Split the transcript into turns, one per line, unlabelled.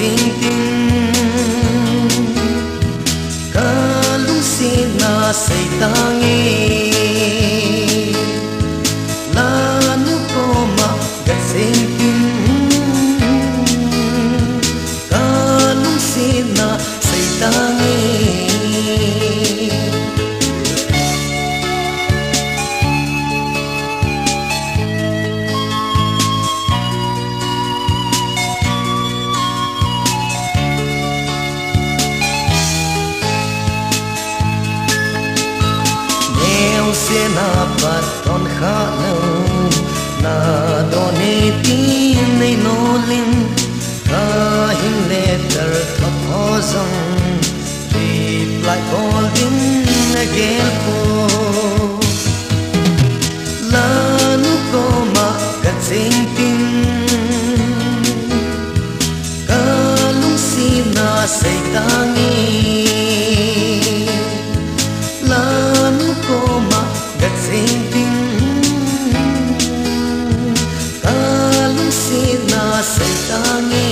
Gacheng Ting Kalung sina say tangi Lanu Kommah Gacheng Ting Kalung sina say tangi se na paton khanu na donate nei nolin ka hin letter thozong reply holding again ko Lanu Kommah Gacheng Ting kalung sina say tangi Lanu Kommah Gacheng Ting kalung sina say tangi